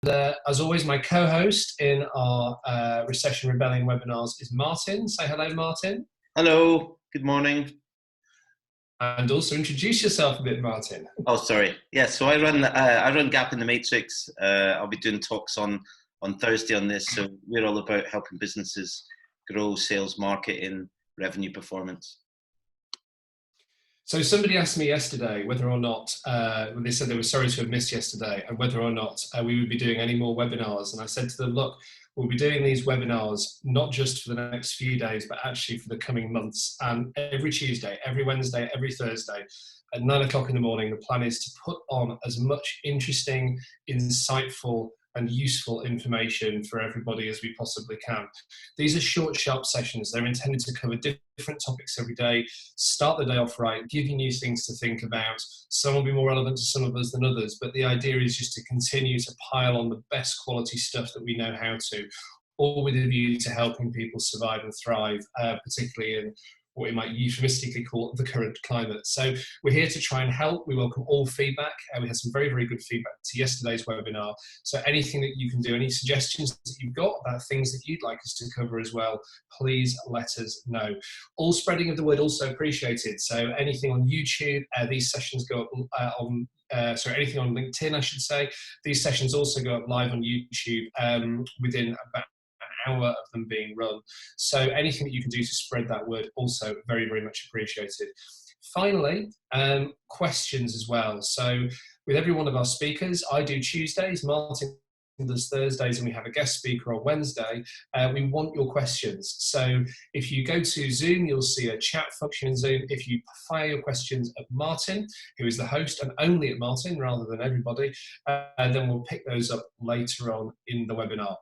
As always, my co-host in our Recession Rebelling webinars is Martin. Say hello, Martin. Hello, good morning. And also introduce yourself a bit, Martin. Oh, sorry. Yeah, so I run Gap in the Matrix. I'll be doing talks on Thursday on this. So we're all about helping businesses grow sales, marketing, revenue performance. So somebody asked me yesterday whether or not, when they said they were sorry to have missed yesterday, and whether or not we would be doing any more webinars. And I said to them, look, we'll be doing these webinars not just for the next few days, but actually for the coming months. And every Tuesday, every Wednesday, every Thursday at 9 o'clock in the morning, the plan is to put on as much interesting, insightful, and useful information for everybody as we possibly can. These are short, sharp sessions. They're intended to cover different topics every day, start the day off right, give you new things to think about. Some will be more relevant to some of us than others, but the idea is just to continue to pile on the best quality stuff that we know how to, all with a view to helping people survive and thrive, particularly in what we might euphemistically call the current climate. So we're here to try and help. We welcome all feedback. We had some very, very good feedback to yesterday's webinar. So anything that you can do, any suggestions that you've got about things that you'd like us to cover as well, please let us know. All spreading of the word also appreciated. So anything on YouTube, these sessions go up on anything on LinkedIn, I should say. These sessions also go up live on YouTube within about hour of them being run. So anything that you can do to spread that word, also very, very much appreciated. Finally, questions as well. So with every one of our speakers, I do Tuesdays, Martin does Thursdays, and we have a guest speaker on Wednesday. We want your questions. So if you go to Zoom, you'll see a chat function in Zoom. If you fire your questions at Martin, who is the host, and only at Martin rather than everybody, then we'll pick those up later on in the webinar.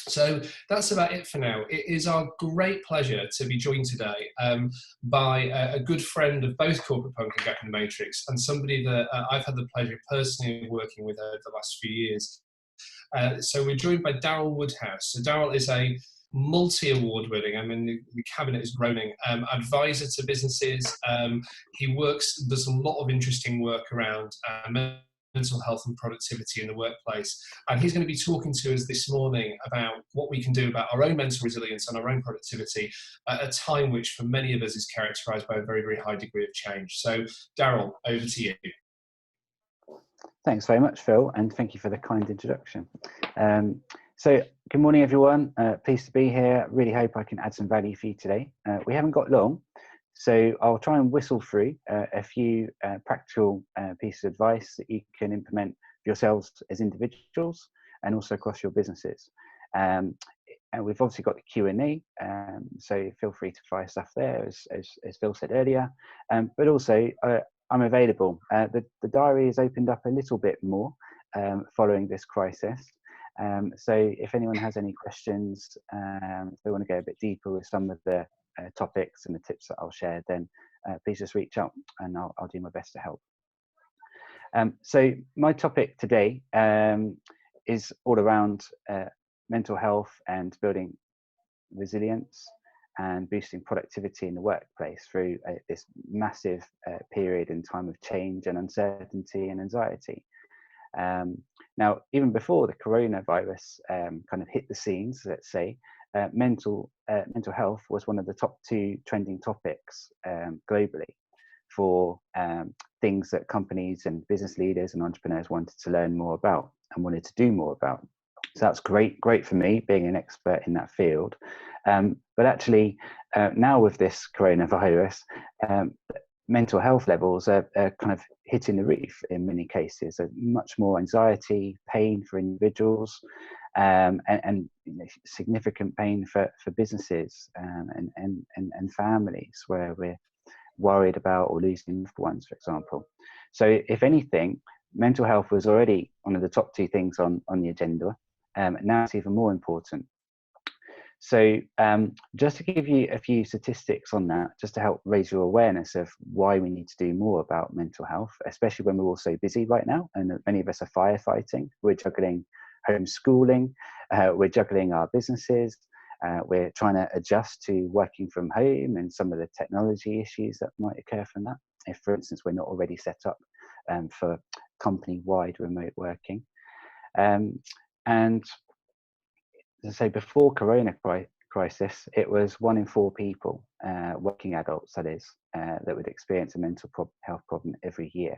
So that's about it for now. It is our great pleasure to be joined today by a good friend of both Corporate Punk and Gap in the Matrix, and somebody that I've had the pleasure personally of working with over the last few years. So we're joined by Daryl Woodhouse. So Daryl is a multi-award winning, I mean the cabinet is groaning, advisor to businesses. He does a lot of interesting work around mental health and productivity in the workplace. And he's going to be talking to us this morning about what we can do about our own mental resilience and our own productivity at a time which for many of us is characterised by a very, very high degree of change. So Daryl, over to you. Thanks very much, Phil, and thank you for the kind introduction. So good morning, everyone. Pleased to be here. Really hope I can add some value for you today. We haven't got long, so I'll try and whistle through a few practical pieces of advice that you can implement for yourselves as individuals and also across your businesses. And we've obviously got the Q&A, so feel free to fire stuff there, as Phil said earlier. But also, I'm available. The diary has opened up a little bit more following this crisis. So if anyone has any questions, if they want to go a bit deeper with some of the topics and the tips that I'll share, then please just reach out and I'll do my best to help. So my topic today is all around mental health and building resilience and boosting productivity in the workplace through this massive period in time of change and uncertainty and anxiety. Now, even before the coronavirus kind of hit the scenes, let's say, mental health was one of the top 2 trending topics globally for things that companies and business leaders and entrepreneurs wanted to learn more about and wanted to do more about. So that's great for me, being an expert in that field. But actually, now with this coronavirus, mental health levels are kind of hitting the roof in many cases. So much more anxiety, pain for individuals, and significant pain for businesses and families where we're worried about or losing loved ones, for example. So if anything, mental health was already one of the top 2 things on the agenda. Now it's even more important. So just to give you a few statistics on that, just to help raise your awareness of why we need to do more about mental health, especially when we're all so busy right now, and many of us are firefighting. We're juggling homeschooling, we're juggling our businesses, we're trying to adjust to working from home and some of the technology issues that might occur from that, if, for instance, we're not already set up for company-wide remote working. And as I say, before Corona crisis, it was 1 in 4 people, working adults that is, that would experience a mental health problem every year.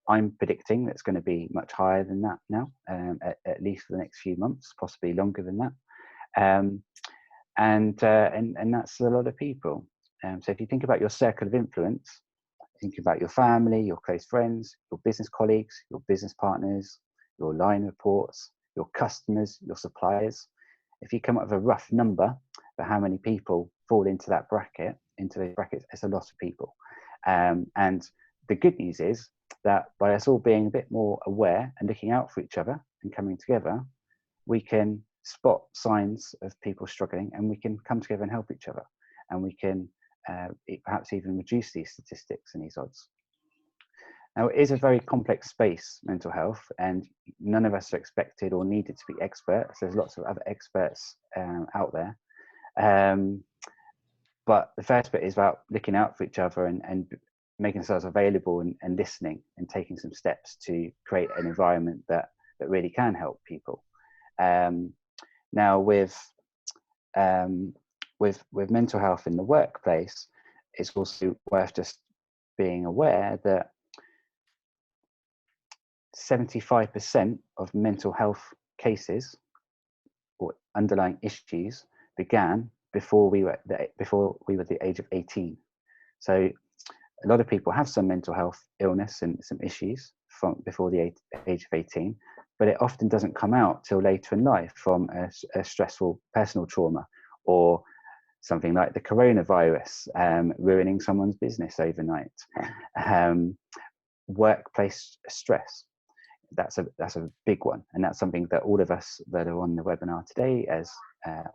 I'm predicting that's going to be much higher than that now, at least for the next few months, possibly longer than that. And that's a lot of people. So if you think about your circle of influence, think about your family, your close friends, your business colleagues, your business partners, your line reports, your customers, your suppliers. If you come up with a rough number for how many people fall into that bracket, into those brackets, it's a lot of people. And the good news is that by us all being a bit more aware and looking out for each other and coming together, we can spot signs of people struggling, and we can come together and help each other, and we can perhaps even reduce these statistics and these odds. Now, it is a very complex space, mental health, and none of us are expected or needed to be experts. There's lots of other experts out there. But the first bit is about looking out for each other and making ourselves available and listening and taking some steps to create an environment that really can help people. Now, with mental health in the workplace, it's also worth just being aware that 75% of mental health cases or underlying issues began before we were the age of 18. So a lot of people have some mental health illness and some issues from before the age of 18, but it often doesn't come out till later in life from a stressful personal trauma, or something like the coronavirus ruining someone's business overnight. Workplace stress, that's a big one, and that's something that all of us that are on the webinar today, as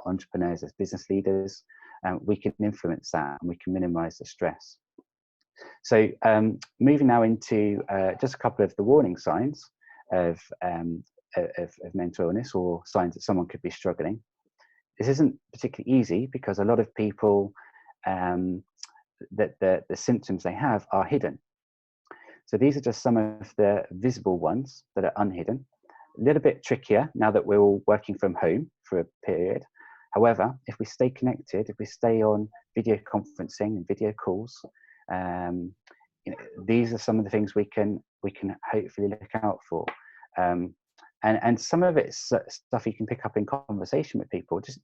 entrepreneurs, as business leaders, we can influence that and we can minimize the stress. So moving now into just a couple of the warning signs of mental illness, or signs that someone could be struggling. This isn't particularly easy because a lot of people, that the symptoms they have are hidden. So these are just some of the visible ones that are unhidden. A little bit trickier now that we're all working from home for a period. However, if we stay connected, if we stay on video conferencing and video calls, these are some of the things we can hopefully look out for. And some of it's stuff you can pick up in conversation with people, just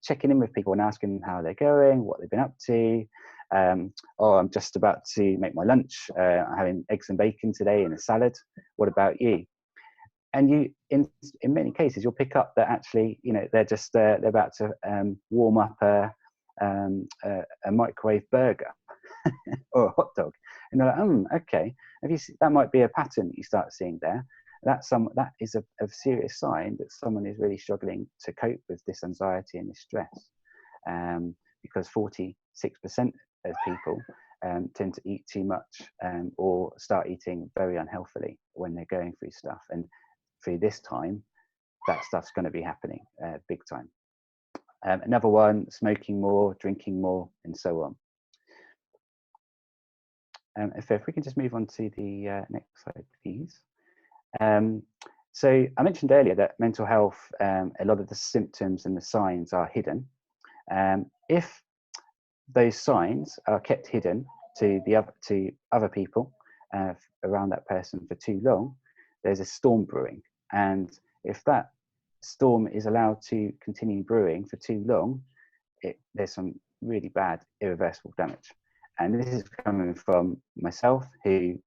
checking in with people and asking them how they're going, what they've been up to. I'm just about to make my lunch. I'm having eggs and bacon today and a salad. What about you? And you, in many cases, you'll pick up that actually, they're just they're about to warm up a microwave burger or a hot dog, and they're like, okay. That might be a pattern that you start seeing there. That is a serious sign that someone is really struggling to cope with this anxiety and this stress, because 46% of people tend to eat too much, or start eating very unhealthily when they're going through stuff. And through this time, that stuff's going to be happening big time. Another one, smoking more, drinking more, and so on. If we can just move on to the next slide, please. So I mentioned earlier that mental health, a lot of the symptoms and the signs are hidden. If those signs are kept hidden to other people around that person for too long, there's a storm brewing. And if that storm is allowed to continue brewing for too long, there's some really bad irreversible damage. And this is coming from myself, who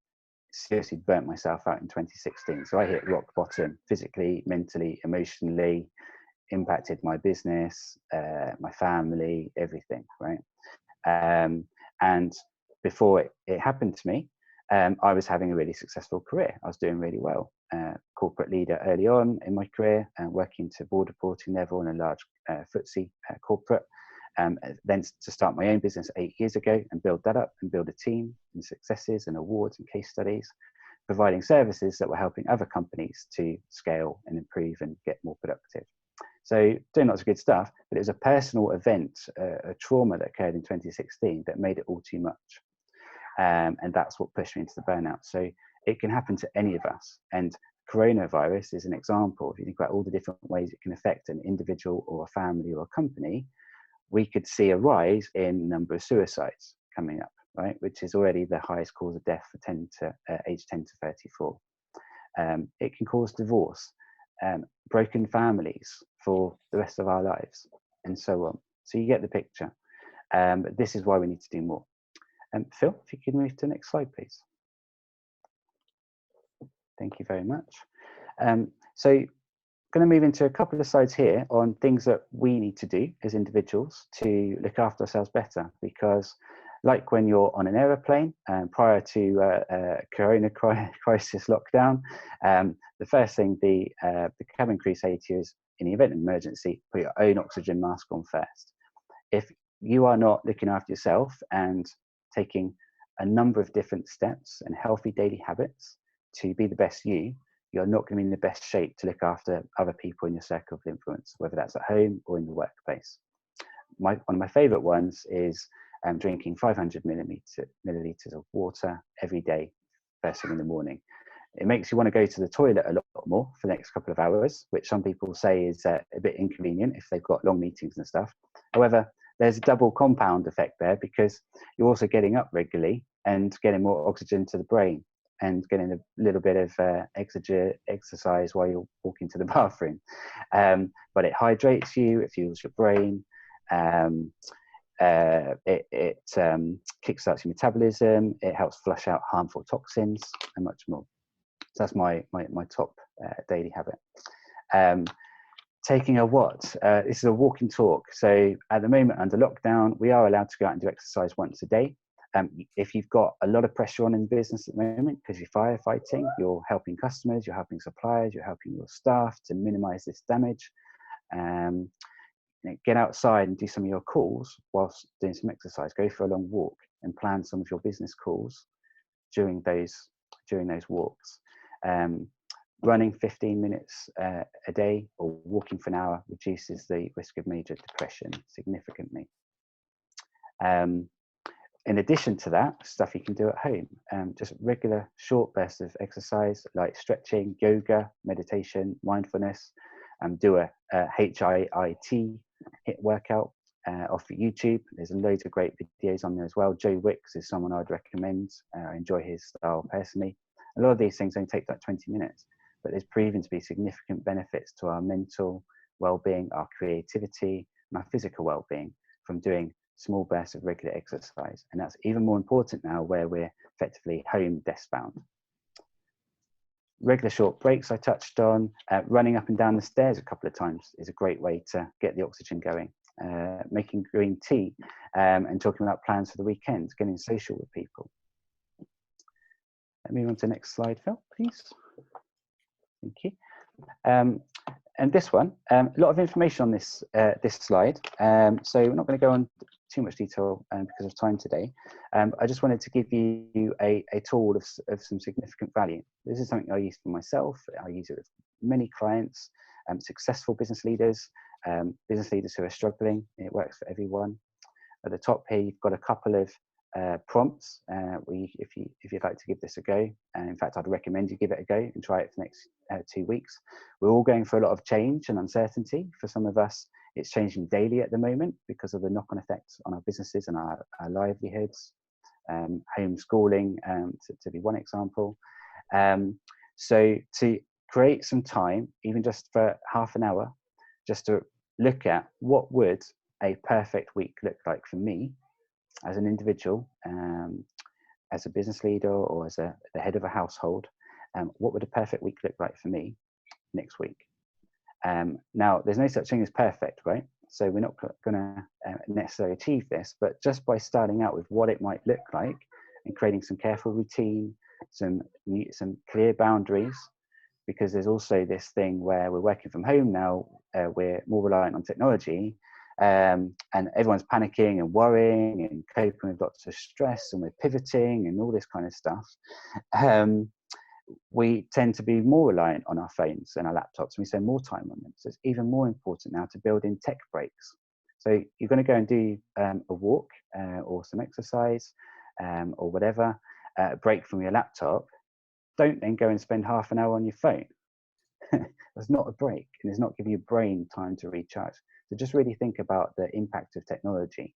seriously burnt myself out in 2016. So I hit rock bottom physically, mentally, emotionally, impacted my business, my family, everything, right? And before it happened to me, I was having a really successful career. I was doing really well. Corporate leader early on in my career, working to board reporting level in a large FTSE corporate. Then to start my own business 8 years ago and build that up and build a team and successes and awards and case studies, providing services that were helping other companies to scale and improve and get more productive. So doing lots of good stuff, but it was a personal event, a trauma that occurred in 2016 that made it all too much. And that's what pushed me into the burnout. So it can happen to any of us. And coronavirus is an example. If you think about all the different ways it can affect an individual or a family or a company, we could see a rise in number of suicides coming up, right? Which is already the highest cause of death for age 10 to 34. It can cause divorce, broken families for the rest of our lives, and so on. So you get the picture. But this is why we need to do more. Phil, if you could move to the next slide, please. Thank you very much. So going to move into a couple of slides here on things that we need to do as individuals to look after ourselves better, because like when you're on an aeroplane prior to corona crisis lockdown, the first thing the cabin crew say to you is, in the event of emergency, put your own oxygen mask on first. If you are not looking after yourself and taking a number of different steps and healthy daily habits to be the best you're not going to be in the best shape to look after other people in your circle of influence, whether that's at home or in the workplace. One of my favorite ones is drinking 500 milliliters of water every day, first thing in the morning. It makes you want to go to the toilet a lot more for the next couple of hours, which some people say is a bit inconvenient if they've got long meetings and stuff. However, there's a double compound effect there, because you're also getting up regularly and getting more oxygen to the brain and getting a little bit of exercise while you're walking to the bathroom. But it hydrates you, it fuels your brain, it kickstarts your metabolism, it helps flush out harmful toxins, and much more. So that's my top daily habit. Taking a what? This is a walk and talk. So at the moment under lockdown, we are allowed to go out and do exercise once a day. If you've got a lot of pressure on in business at the moment because you're firefighting, you're helping customers, you're helping suppliers, you're helping your staff to minimize this damage, get outside and do some of your calls whilst doing some exercise. Go for a long walk and plan some of your business calls during those walks. Running 15 minutes a day or walking for an hour reduces the risk of major depression significantly. In addition to that, stuff you can do at home, just regular short bursts of exercise like stretching, yoga, meditation, mindfulness, do a HIIT workout off YouTube. There's loads of great videos on there as well. Joe Wicks is someone I'd recommend. I enjoy his style personally. A lot of these things only take like 20 minutes, but there's proven to be significant benefits to our mental well-being, our creativity, and our physical well-being from doing small bursts of regular exercise. And that's even more important now where we're effectively home desk bound. Regular short breaks I touched on. Running up and down the stairs a couple of times is a great way to get the oxygen going. Making green tea and talking about plans for the weekend, getting social with people. Let me move on to the next slide, Phil, please. Thank you. And this one, a lot of information on this this slide. So we're not going to go on too much detail because of time today. I just wanted to give you a tool of some significant value. This is something I use for myself. I use it with many clients, successful business leaders who are struggling. It works for everyone. At the top here, you've got a couple of prompts. If you'd like to give this a go, and in fact, I'd recommend you give it a go and try it for the next 2 weeks. We're all going through a lot of change and uncertainty. For some of us, it's changing daily at the moment because of the knock-on effects on our businesses and our livelihoods. Homeschooling, to be one example. So to create some time, even just for half an hour, just to look at what would a perfect week look like for me as an individual, as a business leader, or as the head of a household. What would a perfect week look like for me next week? Now, there's no such thing as perfect, right? So we're not going to necessarily achieve this, but just by starting out with what it might look like and creating some careful routine, some clear boundaries, because there's also this thing where we're working from home now, we're more reliant on technology, and everyone's panicking and worrying and coping with lots of stress, and we're pivoting and all this kind of stuff. We tend to be more reliant on our phones and our laptops, and we spend more time on them. So it's even more important now to build in tech breaks. So you're going to go and do a walk or some exercise or whatever, break from your laptop. Don't then go and spend half an hour on your phone. That's not a break, and it's not giving your brain time to recharge. So just really think about the impact of technology.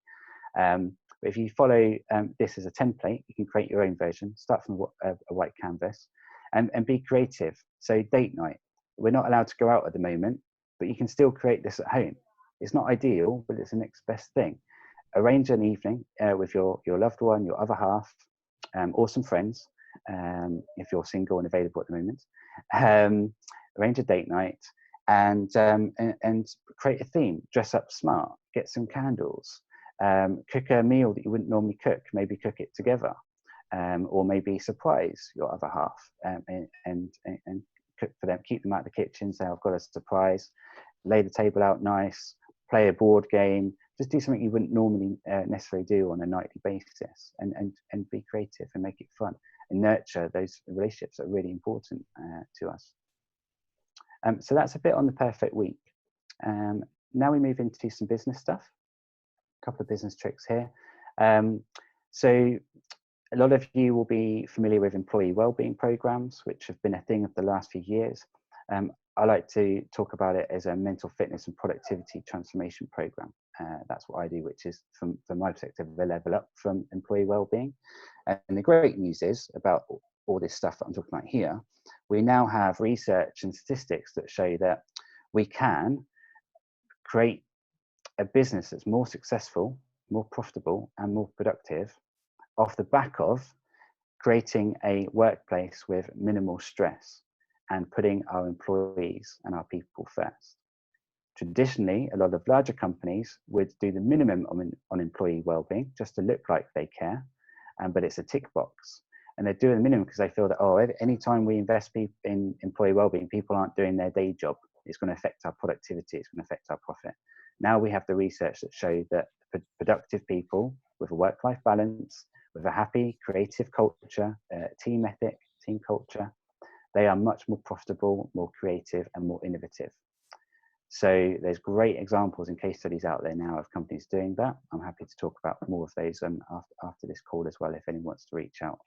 But if you follow this as a template, you can create your own version, start from a white canvas, and be creative. So date night, we're not allowed to go out at the moment, but you can still create this at home. It's not ideal, but it's the next best thing. Arrange an evening with your loved one, your other half, or some friends, if you're single and available at the moment. Arrange a date night and create a theme. Dress up smart, get some candles, cook a meal that you wouldn't normally cook, maybe cook it together, or maybe surprise your other half and cook for them, keep them out of the kitchen, say, I've got a surprise, lay the table out nice, play a board game, just do something you wouldn't normally necessarily do on a nightly basis, and be creative and make it fun and nurture those relationships that are really important to us. So that's a bit on the perfect week. Now we move into some business stuff. A couple of business tricks here. So a lot of you will be familiar with employee wellbeing programs, which have been a thing of the last few years. I like to talk about it as a mental fitness and productivity transformation program. That's what I do, which is, from my perspective, a level up from employee wellbeing. And the great news is about all this stuff that I'm talking about here, we now have research and statistics that show that we can create a business that's more successful, more profitable, and more productive off the back of creating a workplace with minimal stress and putting our employees and our people first. Traditionally, a lot of larger companies would do the minimum on employee wellbeing just to look like they care, but it's a tick box. And they're doing the minimum because they feel that, anytime we invest in employee wellbeing, people aren't doing their day job. It's going to affect our productivity. It's going to affect our profit. Now we have the research that shows that productive people with a work-life balance, with a happy, creative culture, team ethic, team culture, they are much more profitable, more creative, and more innovative. So there's great examples and case studies out there now of companies doing that. I'm happy to talk about more of those after this call as well, if anyone wants to reach out.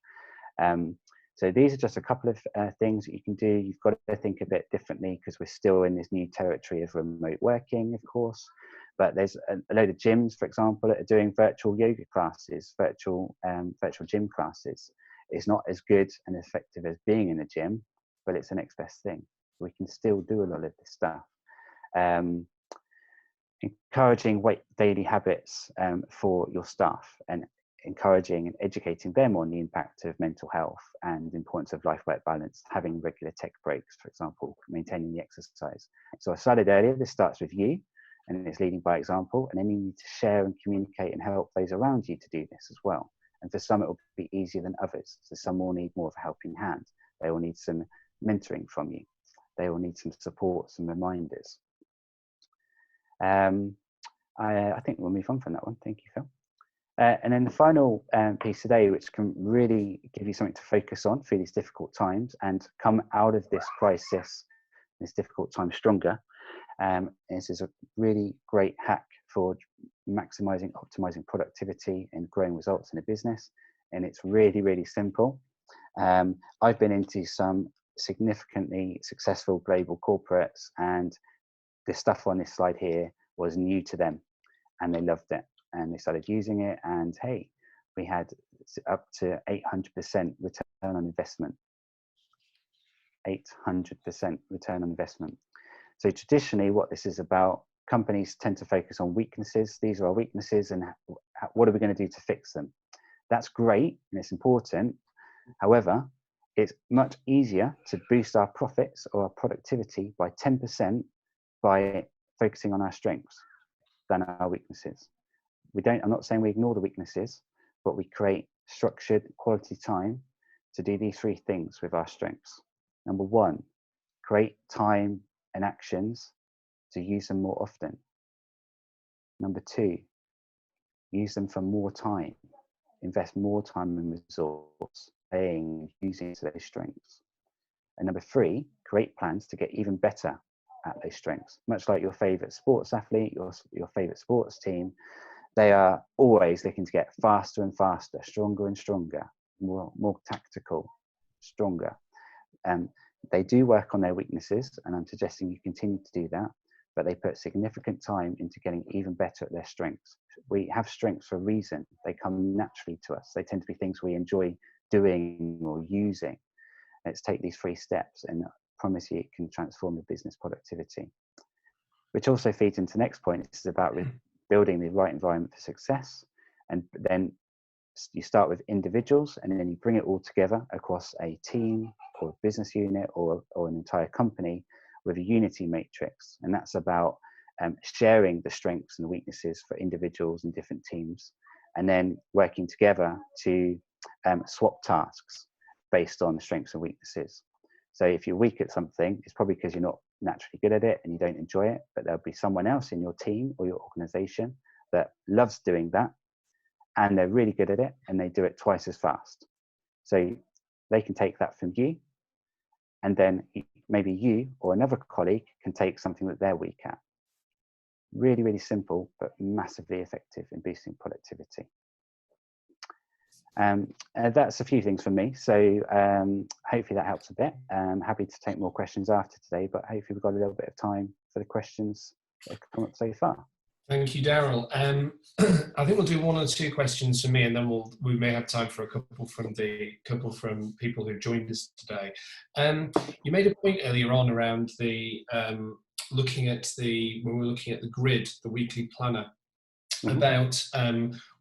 So these are just a couple of things that you can do. You've got to think a bit differently because we're still in this new territory of remote working, of course. But there's a load of gyms, for example, that are doing virtual yoga classes, virtual gym classes. It's not as good and effective as being in a gym, but it's the next best thing. We can still do a lot of this stuff. Encouraging daily habits for your staff, and encouraging and educating them on the impact of mental health and the importance of life-work balance, having regular tech breaks, for example, maintaining the exercise. So I started earlier, this starts with you, and it's leading by example, and then you need to share and communicate and help those around you to do this as well. And for some, it will be easier than others. So some will need more of a helping hand. They will need some mentoring from you. They will need some support, some reminders. I think we'll move on from that one. Thank you, Phil. And then the final piece today, which can really give you something to focus on through these difficult times and come out of this crisis, this difficult time stronger. This is a really great hack for maximizing, optimizing productivity and growing results in a business. And it's really, really simple. I've been into some significantly successful global corporates, and the stuff on this slide here was new to them, and they loved it. And they started using it, and hey, we had up to 800% return on investment. 800% return on investment. So traditionally, what this is about, companies tend to focus on weaknesses. These are our weaknesses, and what are we going to do to fix them? That's great, and it's important. However, it's much easier to boost our profits or our productivity by 10% by focusing on our strengths than our weaknesses. I'm not saying we ignore the weaknesses, but we create structured quality time to do these three things with our strengths. Number one, create time and actions to use them more often. Number two, use them for more time. Invest more time and resource playing, using those strengths. And number three, create plans to get even better at those strengths. Much like your favorite sports athlete, your favorite sports team, they are always looking to get faster and faster, stronger and stronger, more tactical, stronger. They do work on their weaknesses, and I'm suggesting you continue to do that, but they put significant time into getting even better at their strengths. We have strengths for a reason. They come naturally to us. They tend to be things we enjoy doing or using. Let's take these 3 steps, and I promise you it can transform your business productivity. Which also feeds into the next point. This is about building the right environment for success. And then you start with individuals, and then you bring it all together across a team or a business unit or an entire company with a unity matrix. And that's about sharing the strengths and the weaknesses for individuals and different teams, and then working together to swap tasks based on the strengths and weaknesses. So if you're weak at something, it's probably because you're not naturally good at it and you don't enjoy it, but there'll be someone else in your team or your organization that loves doing that, and they're really good at it, and they do it twice as fast. So they can take that from you, and then maybe you or another colleague can take something that they're weak at. Really, really simple, but massively effective in boosting productivity. That's a few things from me. So hopefully that helps a bit. I'm happy to take more questions after today, but hopefully we've got a little bit of time for the questions that have come up so far. Thank you, Daryl. I think we'll do 1 or 2 questions from me, and then we may have time for a couple from people who joined us today. You made a point earlier on around the when we're looking at the grid, the weekly planner, about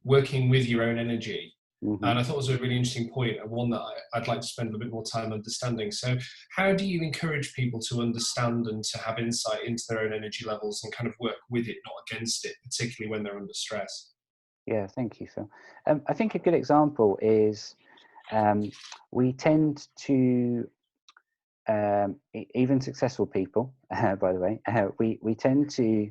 working with your own energy. And I thought it was a really interesting point, and one that I'd like to spend a bit more time understanding. So how do you encourage people to understand and to have insight into their own energy levels and kind of work with it, not against it, particularly when they're under stress? Yeah, thank you, Phil. I think a good example is we tend to, even successful people, by the way, we tend to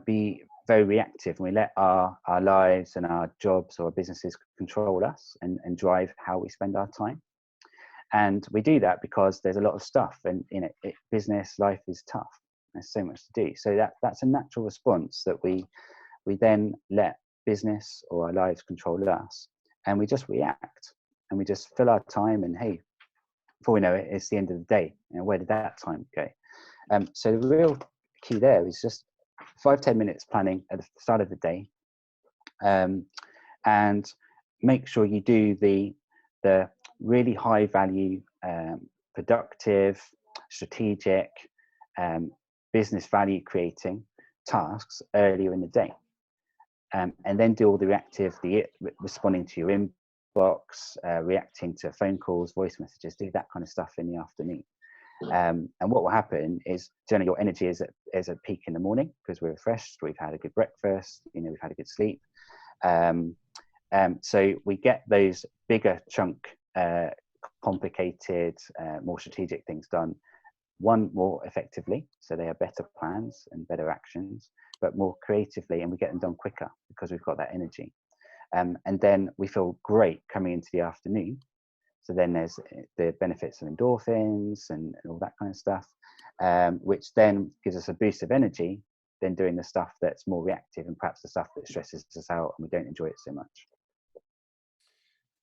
be very reactive, and we let our lives and our jobs or our businesses control us and drive how we spend our time. And we do that because there's a lot of stuff, and business life is tough. There's so much to do. So that's a natural response, that we then let business or our lives control us, and we just react, and we just fill our time, and hey, before we know it, it's the end of the day. Where did that time go? So the real key there is just 5-10 minutes planning at the start of the day, and make sure you do the really high value, productive, strategic, business value creating tasks earlier in the day, and then do all the reactive, responding to your inbox, reacting to phone calls, voice messages, do that kind of stuff in the afternoon. And what will happen is generally your energy is at peak in the morning, because we're refreshed, we've had a good breakfast, we've had a good sleep. So we get those bigger chunk, complicated, more strategic things done, more effectively, so they are better plans and better actions, but more creatively, and we get them done quicker because we've got that energy. And then we feel great coming into the afternoon. So then there's the benefits of endorphins and all that kind of stuff, which then gives us a boost of energy, then doing the stuff that's more reactive and perhaps the stuff that stresses us out and we don't enjoy it so much.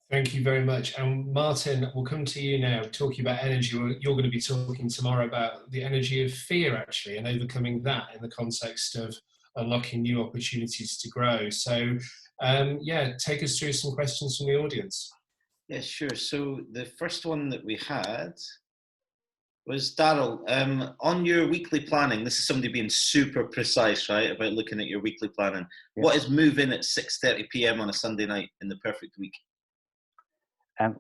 Thank you very much. And Martin, we'll come to you now, talking about energy. You're going to be talking tomorrow about the energy of fear, actually, and overcoming that in the context of unlocking new opportunities to grow. So, take us through some questions from the audience. Yeah, sure. So the first one that we had was, Daryl, on your weekly planning, this is somebody being super precise, right, about looking at your weekly planning. Yeah. What is move in at 6:30 p.m. on a Sunday night in the perfect week?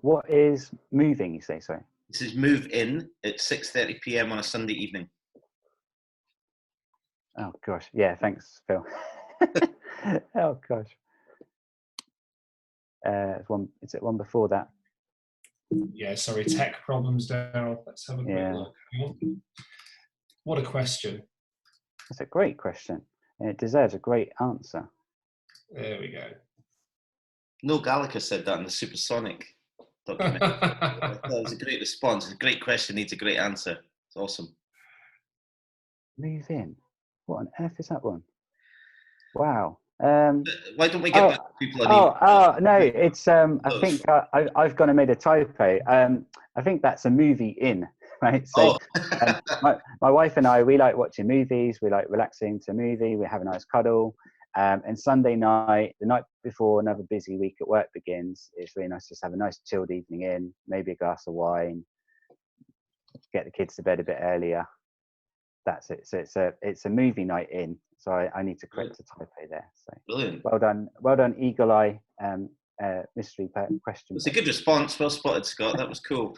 What is moving, you say, sorry? This is move in at 6:30 p.m. on a Sunday evening. Oh, gosh. Yeah, thanks, Phil. Oh, gosh. Is it one before that? Yeah, sorry, tech problems, Daryl. Let's have a quick look. What a question. That's a great question, and it deserves a great answer. There we go. Noel Gallagher said that in the Supersonic documentary. That was a great response. It's a great question, needs a great answer. It's awesome. Move in. What on earth is that one? Wow. Why don't we get back to people on email? No, it's I Those. think I've gone and made a typo. I think that's a movie in, right? So my wife and I, we like watching movies, we like relaxing to a movie, we have a nice cuddle. And Sunday night, the night before another busy week at work begins, it's really nice to just have a nice chilled evening in, maybe a glass of wine, get the kids to bed a bit earlier. That's it. So it's a movie night in. So I need to correct the typo there. So Brilliant. Well done, Eagle Eye mystery question. It's a good response. Well spotted, Scott. That was cool.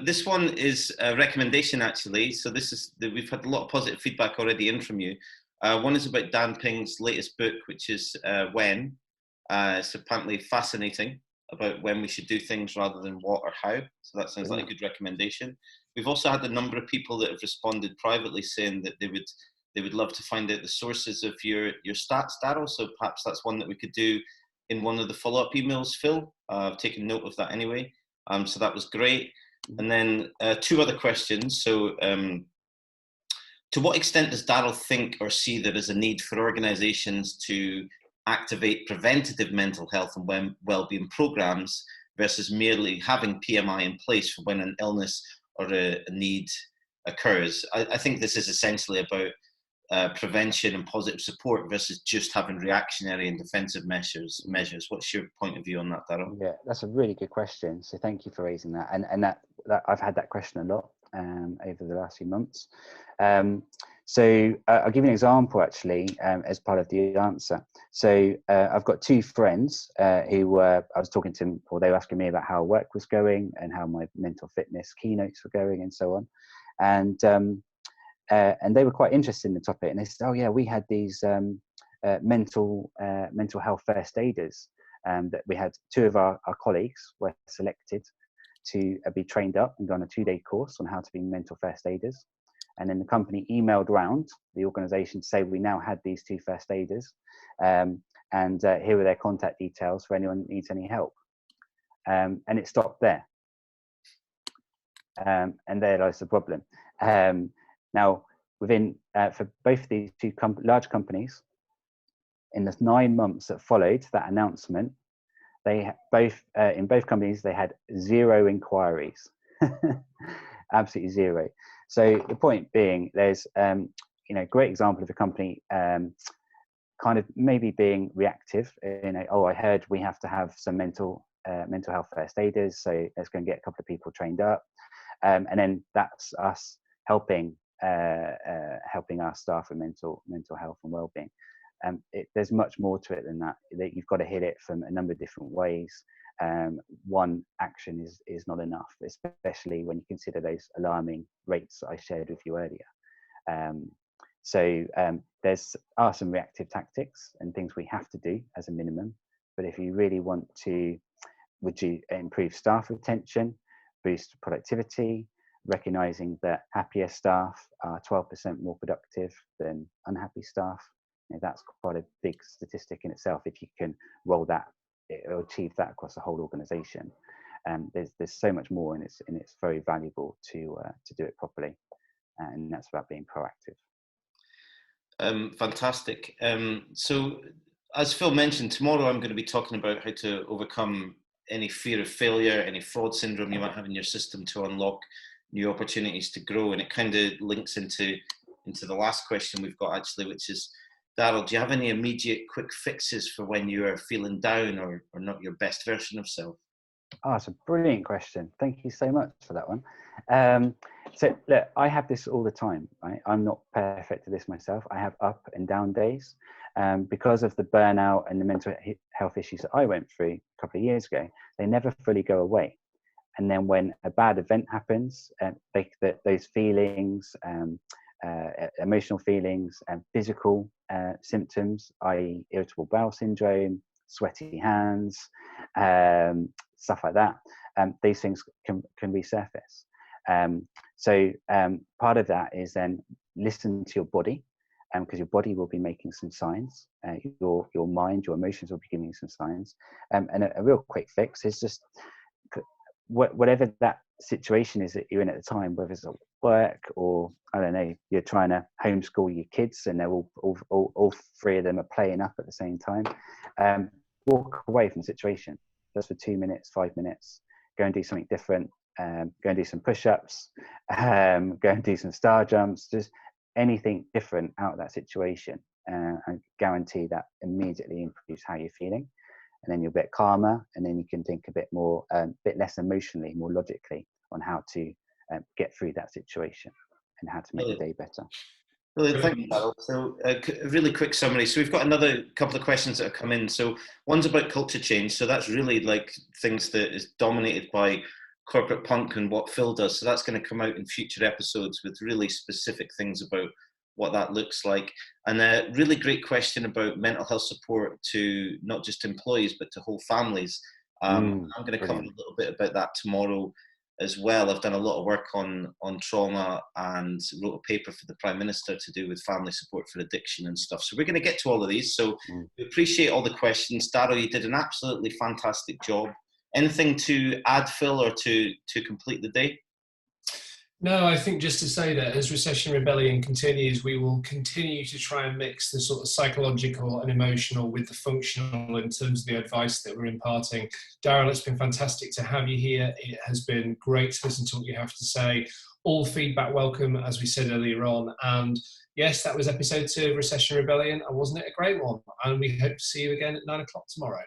This one is a recommendation, actually. So we've had a lot of positive feedback already in from you. One is about Dan Ping's latest book, which is When. It's apparently fascinating about when we should do things rather than what or how. So that sounds like a good recommendation. We've also had a number of people that have responded privately saying that they would love to find out the sources of your stats, Daryl. So perhaps that's one that we could do in one of the follow-up emails, Phil. I've taken note of that anyway. So that was great. And then two other questions. So to what extent does Daryl think or see there is a need for organizations to activate preventative mental health and well-being programs versus merely having PMI in place for when an illness or a need occurs? I think this is essentially about prevention and positive support versus just having reactionary and defensive measures. What's your point of view on that, Daryl? Yeah, that's a really good question. So thank you for raising that. And that I've had that question a lot over the last few months. So I'll give you an example actually as part of the answer. So I've got two friends who I was talking to them, or they were asking me about how work was going and how my mental fitness keynotes were going and so on. And they were quite interested in the topic, and they said, "Oh yeah, we had these mental health first aiders that we had. Two of our colleagues were selected to be trained up and go on a 2-day course on how to be mental first aiders. And then the company emailed round the organisation to say we now had these two first aiders, and here were their contact details for anyone that needs any help." And it stopped there. And there lies the problem. Now, within for both of these two large companies, in the 9 months that followed that announcement, they both in both companies they had 0 inquiries, absolutely 0. So the point being, there's great example of a company kind of maybe being reactive. Oh, I heard we have to have some mental health first aiders, so let's go and get a couple of people trained up, and then that's us helping our staff with mental health and well-being. There's much more to it than that. That you've got to hit it from a number of different ways. One action is not enough, especially when you consider those alarming rates that I shared with you earlier. So there's some reactive tactics and things we have to do as a minimum. But if you really want to, would you improve staff retention, boost productivity, recognizing that happier staff are 12% more productive than unhappy staff? That's quite a big statistic in itself. If you can roll that or achieve that across the whole organization, there's so much more, and it's very valuable to do it properly, and that's about being proactive. Fantastic. So as Phil mentioned, tomorrow I'm going to be talking about how to overcome any fear of failure, any fraud syndrome you might have in your system to unlock new opportunities to grow. And it kind of links into the last question we've got actually, which is, Daryl, do you have any immediate quick fixes for when you are feeling down or not your best version of self? Oh, it's a brilliant question. Thank you so much for that one. So look, I have this all the time, right? I'm not perfect at this myself. I have up and down days because of the burnout and the mental health issues that I went through a couple of years ago. They never fully go away. And then when a bad event happens, those feelings, emotional feelings and physical symptoms, i.e. irritable bowel syndrome, sweaty hands, stuff like that, these things can resurface. So part of that is then listen to your body, because your body will be making some signs, your mind, your emotions will be giving you some signs, and a real quick fix is just whatever that situation is that you're in at the time, whether it's at work or, I don't know, you're trying to homeschool your kids and they're all three of them are playing up at the same time. Walk away from the situation just for 2 minutes, 5 minutes, go and do something different, go and do some push-ups, go and do some star jumps, just anything different out of that situation. I guarantee that immediately improves how you're feeling. And then you're a bit calmer, and then you can think a bit more, bit less emotionally, more logically on how to get through that situation and how to make the day better. Brilliant, thank you, Daryl. So a really quick summary. So we've got another couple of questions that have come in. So one's about culture change. So that's really like things that is dominated by corporate punk and what Phil does. So that's going to come out in future episodes with really specific things about what that looks like. And a really great question about mental health support to not just employees, but to whole families. I'm going to cover a little bit about that tomorrow as well. I've done a lot of work on trauma and wrote a paper for the Prime Minister to do with family support for addiction and stuff. So we're going to get to all of these. So we appreciate all the questions. Daryl, you did an absolutely fantastic job. Anything to add, Phil, or to complete the day? No, I think just to say that as Recession Rebellion continues, we will continue to try and mix the sort of psychological and emotional with the functional in terms of the advice that we're imparting. Daryl, it's been fantastic to have you here. It has been great to listen to what you have to say. All feedback welcome, as we said earlier on. And yes, that was episode 2 of Recession Rebellion. And wasn't it a great one? And we hope to see you again at 9 o'clock tomorrow.